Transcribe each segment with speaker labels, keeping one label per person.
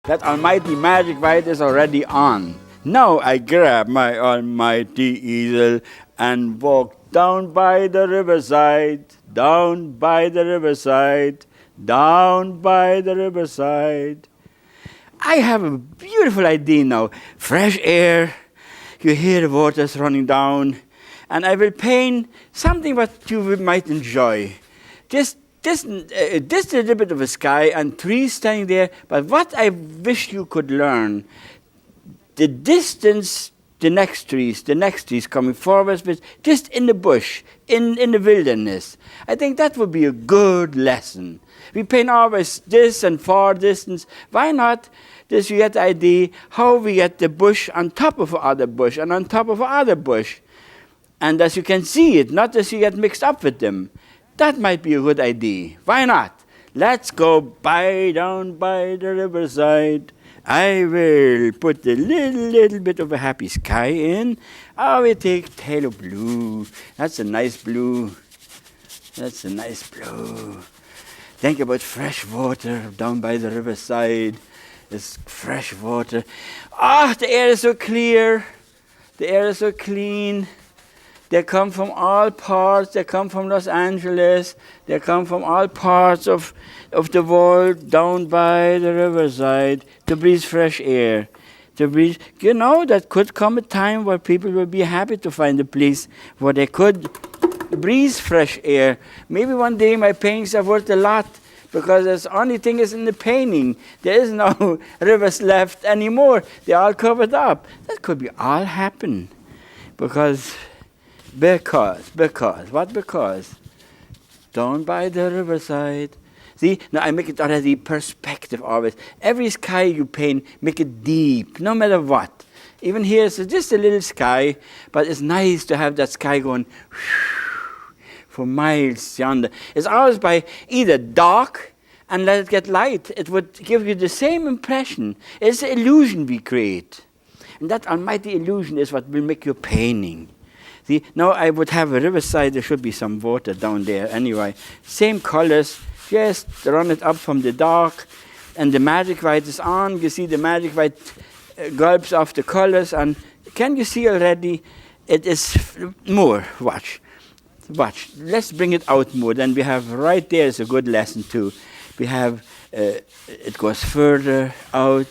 Speaker 1: That almighty magic light is already on. Now I grab my almighty easel and walk down by the riverside, down by the riverside, down by the riverside. I have a beautiful idea now. Fresh air, you hear the waters running down, and I will paint something what you might enjoy. This little bit of a sky and trees standing there, but what I wish you could learn, the distance, the next trees coming forward with just in the bush, in the wilderness. I think that would be a good lesson. We paint always this and far distance. Why not? This you get the idea how we get the bush on top of other bush and on top of other bush. And as you can see it, not as you get mixed up with them. That might be a good idea. Why not? Let's go down by the riverside. I will put a little bit of a happy sky in. I will take tail of blue. That's a nice blue. That's a nice blue. Think about fresh water down by the riverside. It's fresh water. The air is so clear. The air is so clean. They come from all parts. They come from Los Angeles. They come from all parts of the world down by the riverside to breathe fresh air. To breathe, that could come a time where people will be happy to find a place where they could breathe fresh air. Maybe one day my paintings are worth a lot because the only thing is in the painting. There is no rivers left anymore. They're all covered up. That could be all happen because. What because? Down by the riverside. See, now I make it already perspective always. Every sky you paint, make it deep, no matter what. Even here, it's just a little sky, but it's nice to have that sky going for miles yonder. It's always by either dark and let it get light. It would give you the same impression. It's the illusion we create. And that almighty illusion is what will make your painting. See, now I would have a riverside, there should be some water down there anyway. Same colors, just run it up from the dark, and the magic light is on. You see the magic light gulps off the colors, and can you see already? It is more, watch. Let's bring it out more. Then we have right there is a good lesson too. We have, it goes further, out,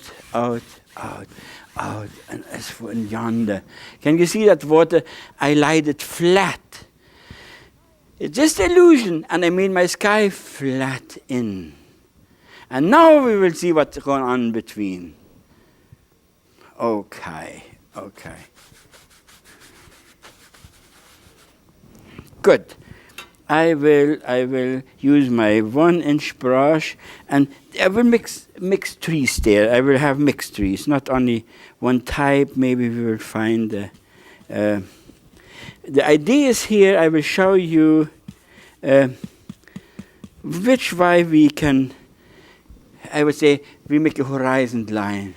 Speaker 1: and as for yonder. Can you see that water? I light it flat. It's just illusion, and I made my sky flat in. And now we will see what's going on between. Okay. Good. I will use my 1-inch brush, and I will mix trees there. I will have mixed trees, not only one type. Maybe we will find the idea is here. I will show you which way we can. I would say we make a horizon line.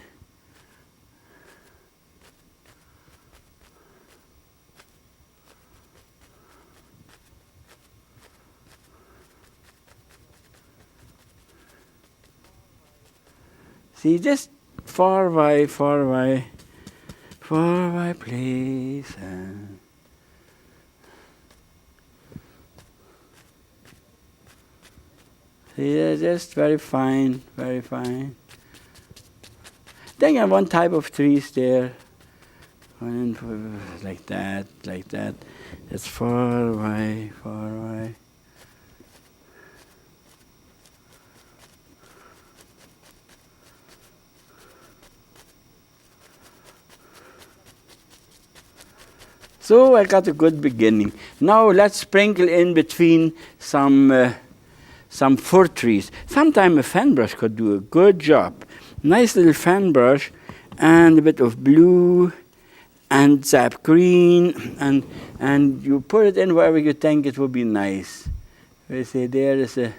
Speaker 1: See, just far away place. See, they're just very fine. Then you have one type of trees there. Like that. That's far away. So I got a good beginning. Now let's sprinkle in between some fir trees. Sometimes a fan brush could do a good job. Nice little fan brush and a bit of blue and sap green and you put it in wherever you think it would be nice. We say there is a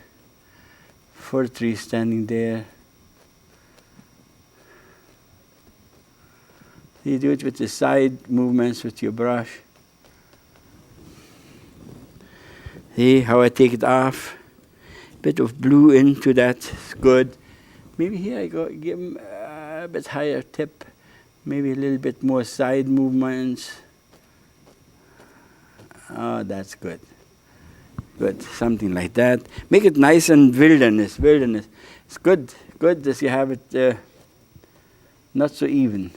Speaker 1: fir tree standing there. You do it with the side movements with your brush. See how I take it off? Bit of blue into that, it's good. Maybe here I go, a bit higher tip, maybe a little bit more side movements. Oh, that's good. Good, something like that. Make it nice and wilderness. It's good that you have it not so even.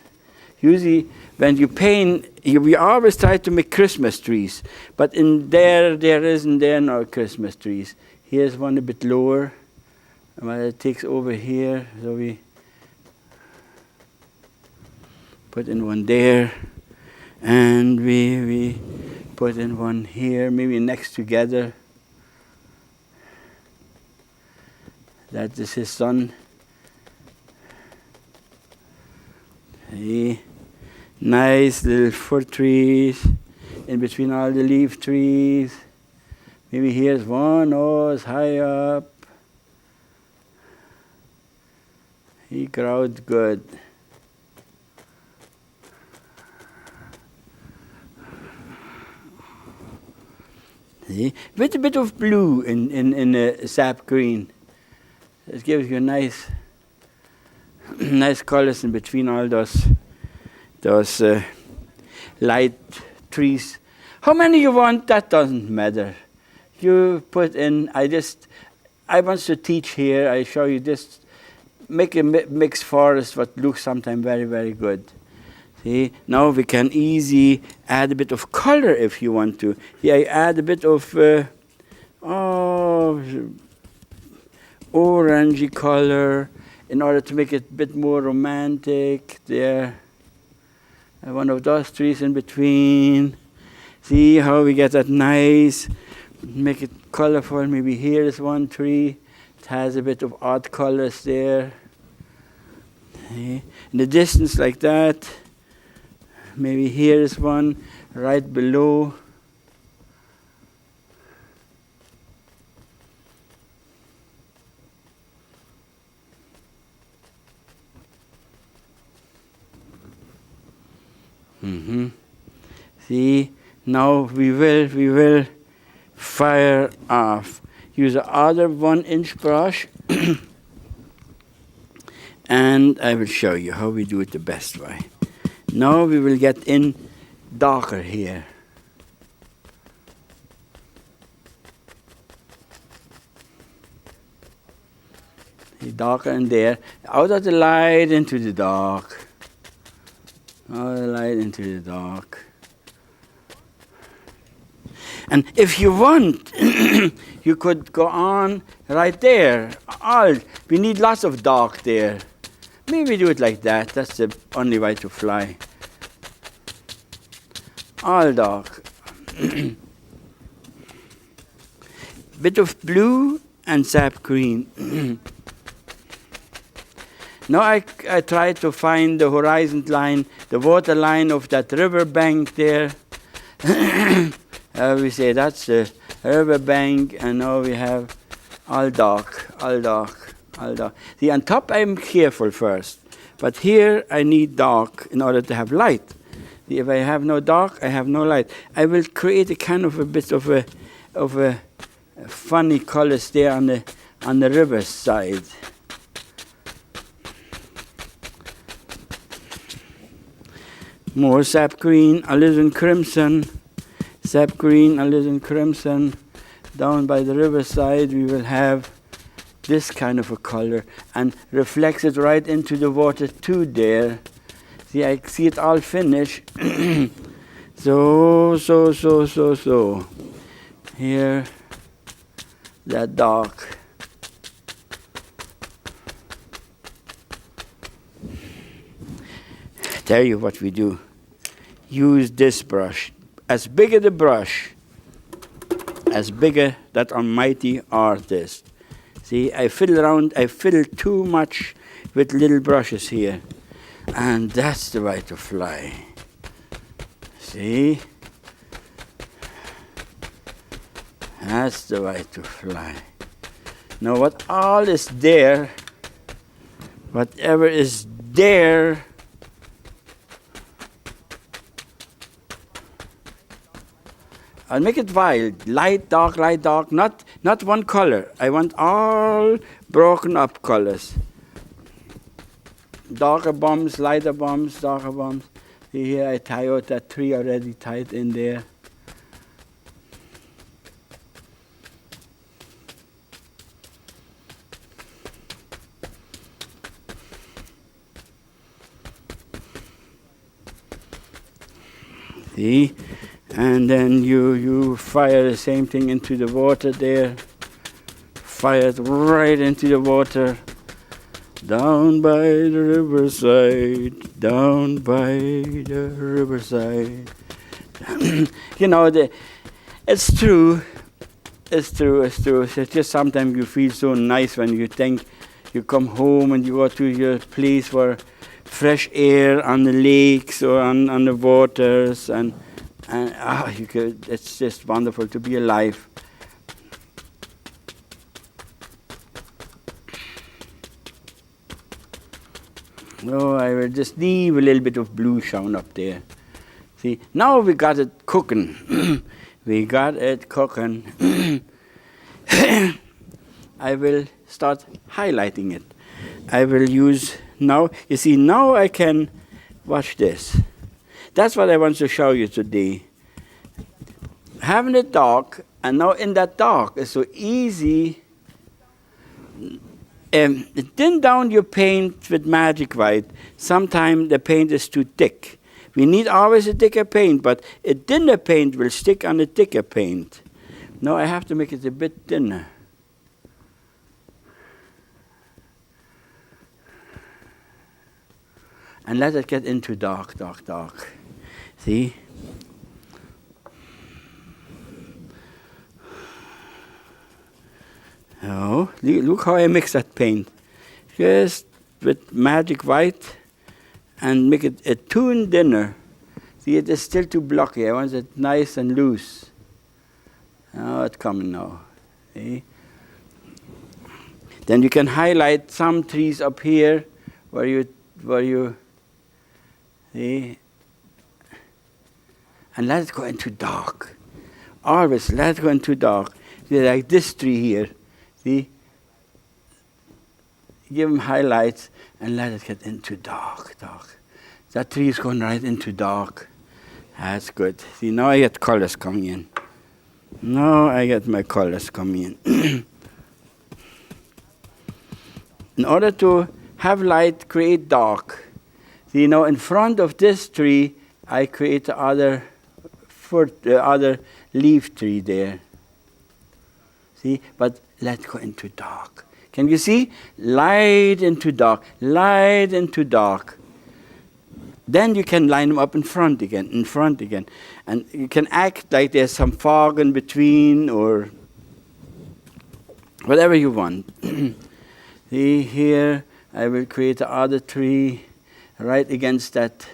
Speaker 1: Usually, when you paint, we always try to make Christmas trees, but there isn't no Christmas trees. Here's one a bit lower, well, it takes over here, so we put in one there, and we put in one here, maybe next together. That is his son. See? Nice little fruit trees in between all the leaf trees. Maybe here's one, oh, it's high up. He growed good. See? With a bit of blue in the sap green. It gives you nice colors in between all those light trees. How many you want? That doesn't matter. You put in. I want to teach here. I show you this. Make a mixed forest, what looks sometimes very, very good. See, now we can easily add a bit of color if you want to. Yeah, I add a bit of orangey color in order to make it a bit more romantic. There, and one of those trees in between. See how we get that nice, make it colorful. Maybe here is one tree. It has a bit of odd colors there. See? In the distance like that. Maybe here is one right below. See, now we will fire off. Use the other 1-inch brush, and I will show you how we do it the best way. Now we will get in darker here. See, darker in there. Out of the light into the dark. Out of the light into the dark. And if you want, you could go on right there. We need lots of dark there. Maybe do it like that. That's the only way to fly. All dark. Bit of blue and sap green. Now I try to find the horizon line, the water line of that river bank there. We say that's the river bank, and now we have all dark, all dark, all dark. See, on top I'm careful first, but here I need dark in order to have light. See, if I have no dark, I have no light. I will create a kind of a bit of a funny colors there on the river side. More sap green, alizarin crimson. Sap green, alizarin crimson. Down by the riverside we will have this kind of a color and reflects it right into the water too there. See, I see it all finish. So. Here, that dark. Tell you what we do. Use this brush. As big as the brush, as big as that almighty artist. See, I fiddle too much with little brushes here. And that's the way to fly. See? That's the way to fly. Now what all is there, whatever is there, I'll make it wild, light, dark, not one color. I want all broken up colors. darker bombs, lighter bombs, darker bombs. See here I tie out that tree already tied in there. See? And then you fire the same thing into the water there. Fire it right into the water. Down by the riverside, down by the riverside. You know, it's true. It's true. It's just sometimes you feel so nice when you think you come home and you go to your place for fresh air on the lakes or on the waters, and it's just wonderful to be alive. Oh, I will just leave a little bit of blue shine up there. See, now we got it cooking. We got it cooking. I will start highlighting it. I will use now, you see, now I can watch this. That's what I want to show you today. Having it dark, and now in that dark, it's so easy. Thin down your paint with magic white. Sometimes the paint is too thick. We need always a thicker paint, but a thinner paint will stick on a thicker paint. Now I have to make it a bit thinner. And let it get into dark, dark, dark. See? Oh, look how I mix that paint. Just with magic white and make it a tune thinner. See, it is still too blocky. I want it nice and loose. Oh, it's coming now. See? Then you can highlight some trees up here where you see, and let it go into dark. Always let it go into dark. See, like this tree here. See? Give them highlights and let it get into dark, dark. That tree is going right into dark. That's good. See, now I get colors coming in. Now I get my colors coming in. In order to have light, create dark. See, now in front of this tree, I create the other leaf tree there. See, but let's go into dark. Can you see? Light into dark, light into dark. Then you can line them up in front again. And you can act like there's some fog in between or whatever you want. See, here I will create the other tree right against that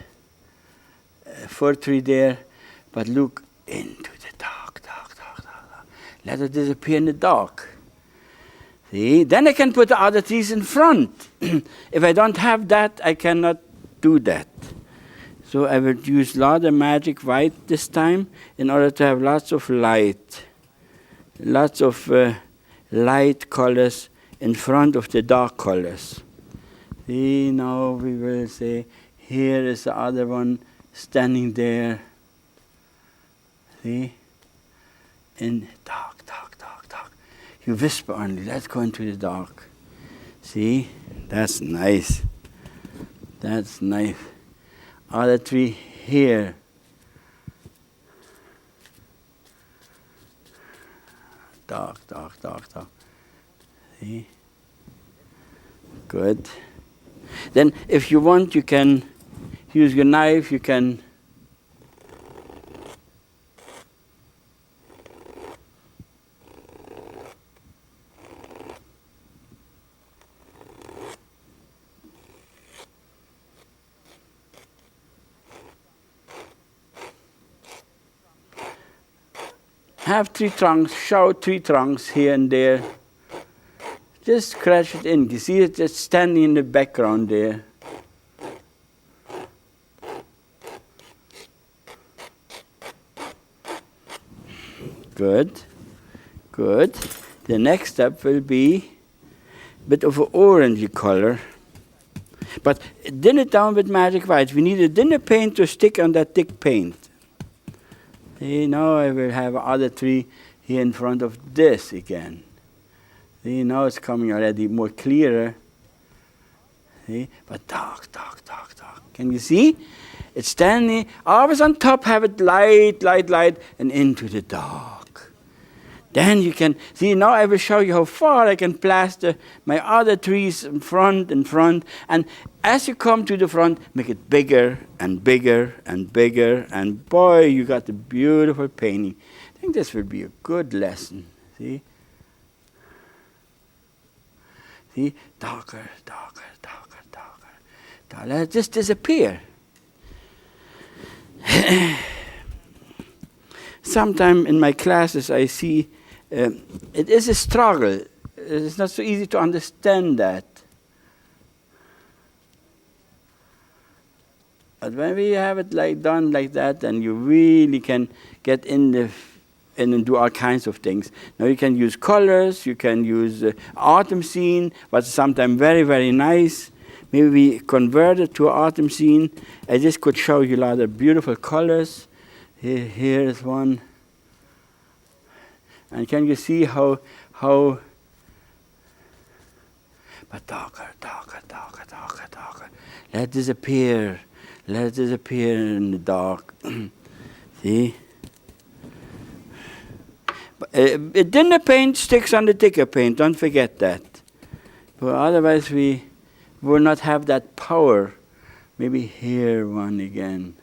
Speaker 1: fir tree there. But look into the dark, dark, dark, dark, dark. Let it disappear in the dark. See, then I can put the other trees in front. If I don't have that, I cannot do that. So I will use a lot of magic white this time in order to have lots of light. Lots of light colors in front of the dark colors. See, now we will say, here is the other one standing there. See? In dark, dark, dark, dark. You whisper only, let's go into the dark. See? That's nice. That's nice. Other tree here. Dark, dark, dark, dark. See? Good. Then if you want, you can use your knife, you can have three trunks, show three trunks here and there. Just scratch it in. You see it just standing in the background there. Good, good. The next step will be a bit of an orangey color. But thin it down with magic white. We need a thinner paint to stick on that thick paint. See, now I will have other tree here in front of this again. See, now it's coming already more clearer. See, but dark, dark, dark, dark. Can you see? It's standing, always on top, have it light, light, light, and into the dark. Then you can, see, now I will show you how far I can plaster my other trees in front, and as you come to the front, make it bigger and bigger and bigger, and boy, you got a beautiful painting. I think this will be a good lesson, see? See, darker, darker, darker, darker, darker. Let it just disappear. Sometime in my classes I see it is a struggle. It's not so easy to understand that. But when we have it done like that, then you really can get in and do all kinds of things. Now you can use colors, you can use autumn scene, what's sometimes very, very nice. Maybe we convert it to an autumn scene. I just could show you a lot of beautiful colors. Here is one. And can you see how but darker, darker, darker, darker, darker. Let it disappear. Let it disappear in the dark. See? A thinner paint sticks on the thicker paint. Don't forget that. But otherwise we will not have that power. Maybe here one again.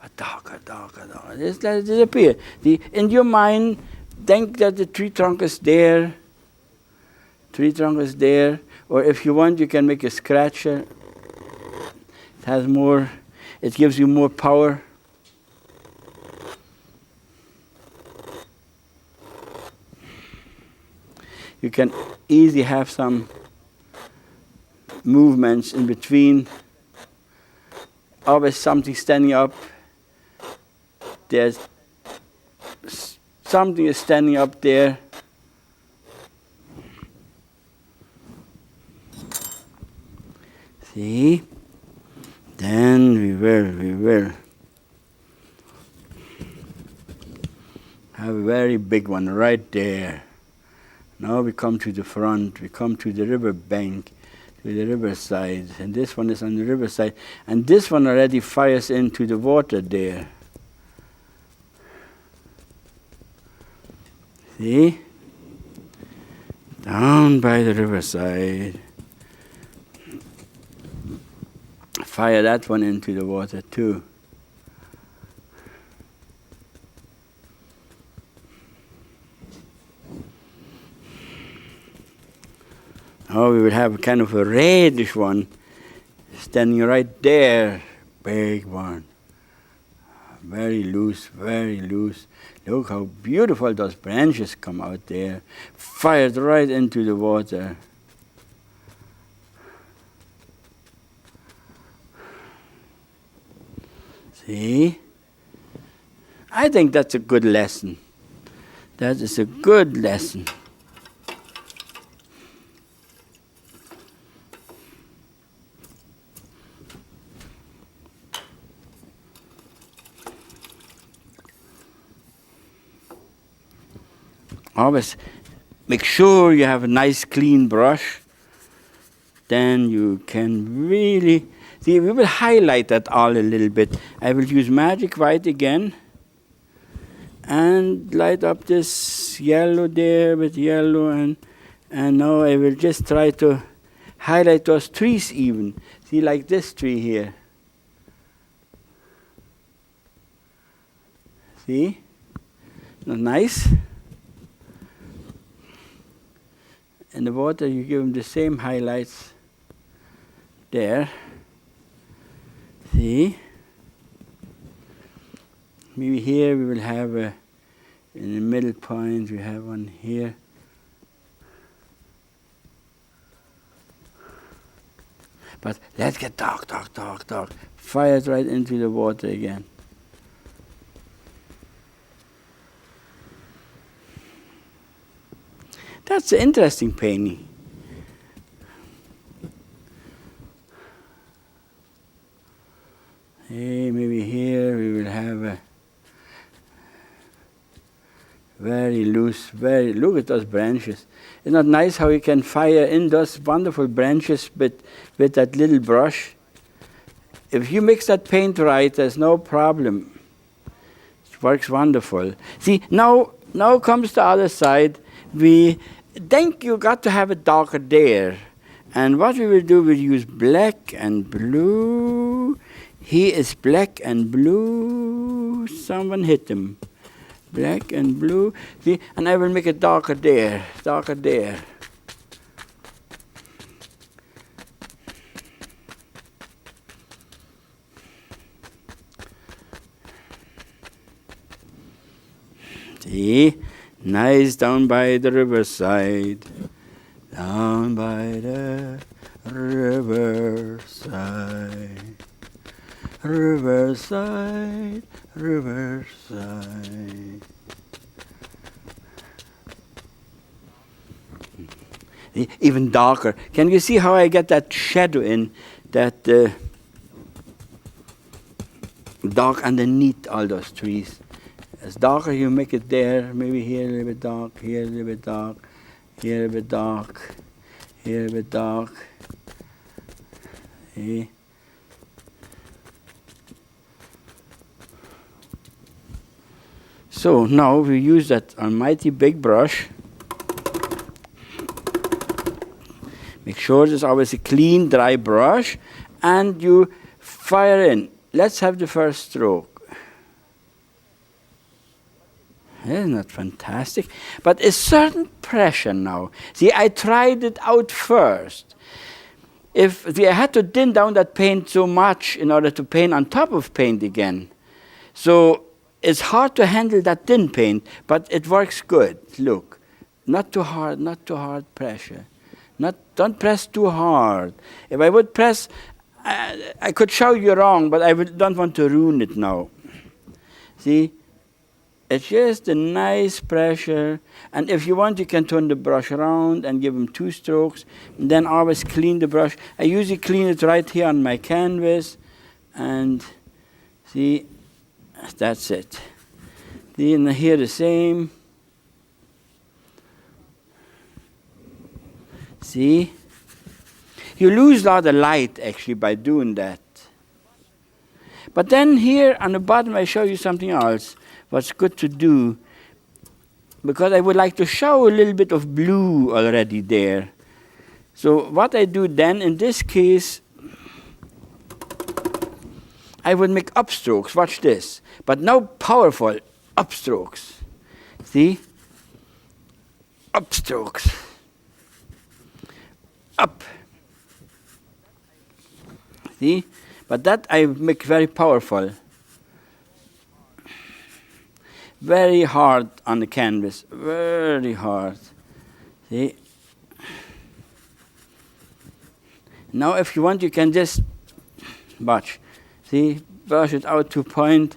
Speaker 1: But darker, darker, darker. Just let it disappear. In your mind, think that the tree trunk is there. Tree trunk is there. Or if you want, you can make a scratcher. It has more, it gives you more power. You can easily have some movements in between. Always something standing up. There's something is standing up there. See? Then we will have a very big one right there. Now we come to the front, we come to the river bank, to the riverside, and this one is on the riverside, and this one already fires into the water there. See? Down by the riverside. Fire that one into the water too. Oh, we will have kind of a reddish one standing right there. Big one. Very loose, very loose. Look how beautiful those branches come out there. Fired right into the water. See? I think that's a good lesson. That is a good lesson. Always make sure you have a nice clean brush. Then you can really, see, we will highlight that all a little bit. I will use magic white again and light up this yellow there with yellow, and now I will just try to highlight those trees even. See, like this tree here. See? Not nice? In the water, you give them the same highlights there. See? Maybe here we will have in the middle point, we have one here. But let's get dark, dark, dark, dark. Fire it right into the water again. That's an interesting painting. Very loose, look at those branches. It's not nice how you can fire in those wonderful branches with that little brush. If you mix that paint right, there's no problem. It works wonderful. See, now comes the other side. We think you got to have it darker there. And what we will do, we'll use black and blue. He is black and blue. Someone hit him. Black and blue. See, and I will make it darker there, darker there. See, nice down by the riverside. Down by the riverside. Riverside, riverside. Even darker. Can you see how I get that shadow in, that dark underneath all those trees? As darker you make it there, maybe here a little bit dark, here a little bit dark, here a bit dark, here a bit dark. See? So now we use that almighty big brush. Make sure there's always a clean, dry brush, and you fire in. Let's have the first stroke. Isn't that fantastic? But a certain pressure now. See, I tried it out first. I had to thin down that paint so much in order to paint on top of paint again. So it's hard to handle that thin paint, but it works good. Look, not too hard pressure. Don't press too hard. If I would press, I could show you wrong, but don't want to ruin it now. See? It's just a nice pressure, and if you want, you can turn the brush around and give them 2 strokes, and then always clean the brush. I usually clean it right here on my canvas, and see, that's it. See, and here the same. See? You lose a lot of light, actually, by doing that. But then here on the bottom, I show you something else. What's good to do, because I would like to show a little bit of blue already there. So what I do then, in this case, I would make upstrokes. Watch this. But now powerful upstrokes. See? Upstrokes. Up. See? But that I make very powerful. Very hard on the canvas, very hard. See? Now if you want, you can just watch. See? Brush it out to point.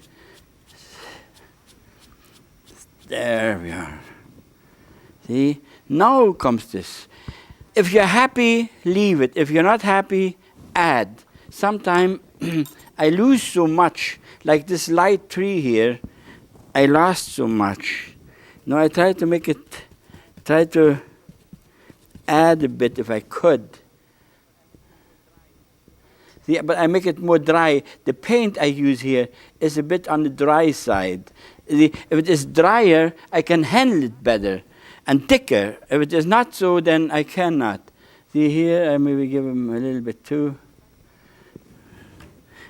Speaker 1: There we are. See? Now comes this. If you're happy, leave it. If you're not happy, add. Sometimes I lose so much, like this light tree here, I lost so much. Now I try to add a bit if I could. See, but I make it more dry. The paint I use here is a bit on the dry side. If it is drier, I can handle it better and thicker. If it is not so, then I cannot. See here, I maybe give them a little bit too.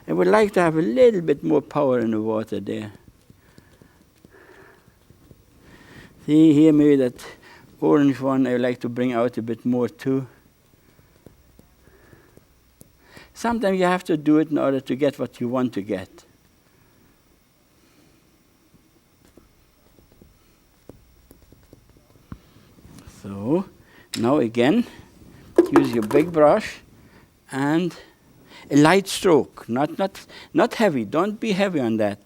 Speaker 1: I would like to have a little bit more power in the water there. See here, maybe that orange one I would like to bring out a bit more too. Sometimes you have to do it in order to get what you want to get. So, now again, use your big brush and a light stroke, not heavy. Don't be heavy on that.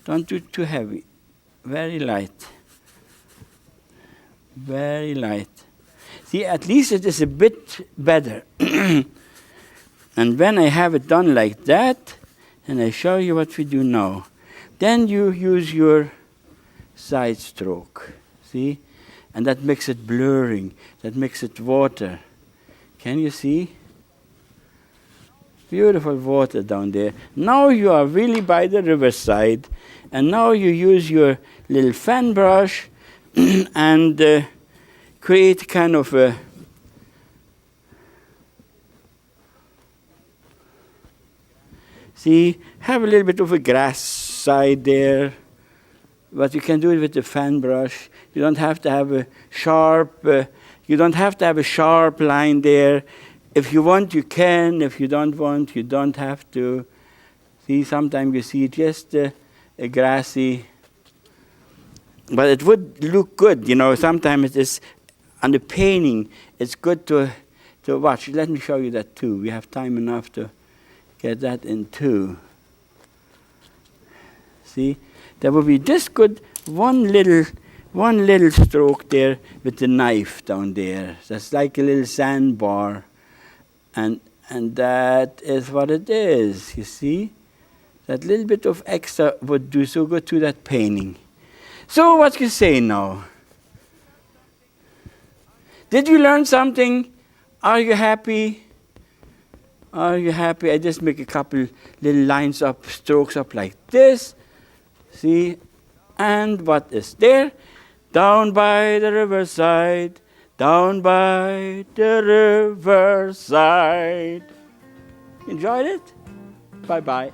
Speaker 1: Don't do too heavy. Very light. Very light. See, at least it is a bit better. And when I have it done like that, then I show you what we do now. Then you use your side stroke. See? And that makes it blurring. That makes it water. Can you see? Beautiful water down there. Now you are really by the riverside. And now you use your little fan brush and create kind of a see, have a little bit of a grass side there, but you can do it with the fan brush. You don't have to have a sharp. You don't have to have a sharp line there. If you want, you can. If you don't want, you don't have to. See, sometimes you see just a grassy, but it would look good. You know, sometimes it is on the painting. It's good to watch. Let me show you that too. We have time enough to get that in too. See, there will be just good one little stroke there with the knife down there. That's like a little sandbar, and that is what it is. You see, that little bit of extra would do so good to that painting. So what you say now? Did you learn something? Are you happy? Are you happy? I just make a couple little lines up, strokes up like this. See? And what is there? Down by the riverside, down by the riverside. Enjoyed it? Bye-bye.